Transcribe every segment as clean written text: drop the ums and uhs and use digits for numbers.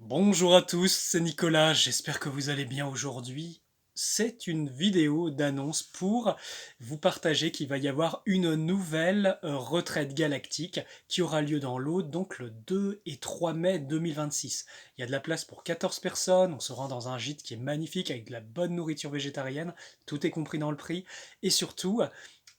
Bonjour à tous, c'est Nicolas, j'espère que vous allez bien aujourd'hui. C'est une vidéo d'annonce pour vous partager qu'il va y avoir une nouvelle retraite galactique qui aura lieu dans l'Aude, donc le 2 et 3 mai 2026. Il y a de la place pour 14 personnes, on se rend dans un gîte qui est magnifique avec de la bonne nourriture végétarienne, tout est compris dans le prix, et surtout,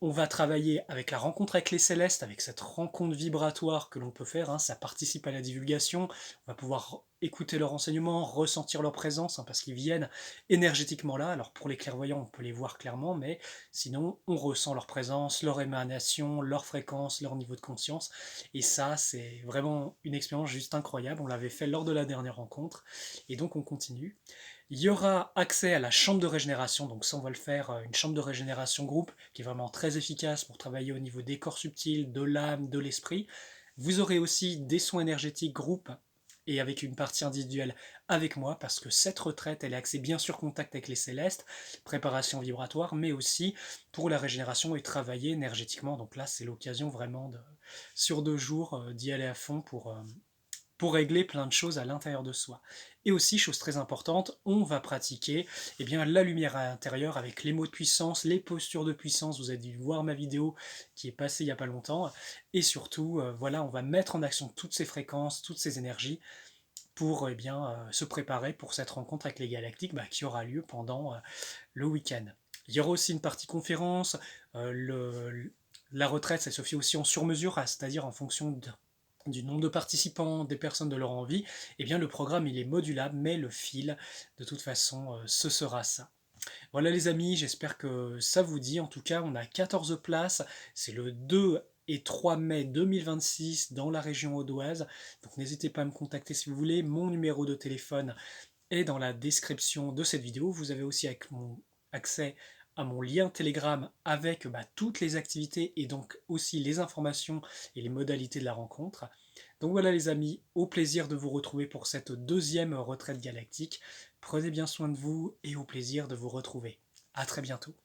on va travailler avec la rencontre avec les célestes, avec cette rencontre vibratoire que l'on peut faire, hein, ça participe à la divulgation, on va pouvoir écouter leurs enseignements, ressentir leur présence, hein, parce qu'ils viennent énergétiquement là. Alors pour les clairvoyants, on peut les voir clairement, mais sinon, on ressent leur présence, leur émanation, leur fréquence, leur niveau de conscience. Et ça, c'est vraiment une expérience juste incroyable. On l'avait fait lors de la dernière rencontre, et donc on continue. Il y aura accès à la chambre de régénération, donc ça on va le faire, une chambre de régénération groupe qui est vraiment très efficace pour travailler au niveau des corps subtils, de l'âme, de l'esprit. Vous aurez aussi des soins énergétiques groupe et avec une partie individuelle avec moi, parce que cette retraite, elle est axée bien sûr contact avec les célestes, préparation vibratoire, mais aussi pour la régénération et travailler énergétiquement. Donc là, c'est l'occasion vraiment sur 2 jours, d'y aller à fond pour régler plein de choses à l'intérieur de soi. Et aussi, chose très importante, on va pratiquer la lumière à l'intérieur avec les mots de puissance, les postures de puissance. Vous avez dû voir ma vidéo qui est passée il n'y a pas longtemps. Et surtout, voilà, on va mettre en action toutes ces fréquences, toutes ces énergies pour se préparer pour cette rencontre avec les galactiques qui aura lieu pendant le week-end. Il y aura aussi une partie conférence. La retraite, ça se fait aussi en sur-mesure, c'est-à-dire en fonction du nombre de participants, des personnes, de leur envie. Le programme, il est modulable, mais le fil, de toute façon, ce sera ça. Voilà les amis, j'espère que ça vous dit. En tout cas, on a 14 places. C'est le 2 et 3 mai 2026 dans la région audoise. Donc n'hésitez pas à me contacter si vous voulez. Mon numéro de téléphone est dans la description de cette vidéo. Vous avez aussi accès à mon lien Telegram avec toutes les activités et donc aussi les informations et les modalités de la rencontre. Donc voilà les amis, au plaisir de vous retrouver pour cette deuxième retraite galactique. Prenez bien soin de vous et au plaisir de vous retrouver. A très bientôt.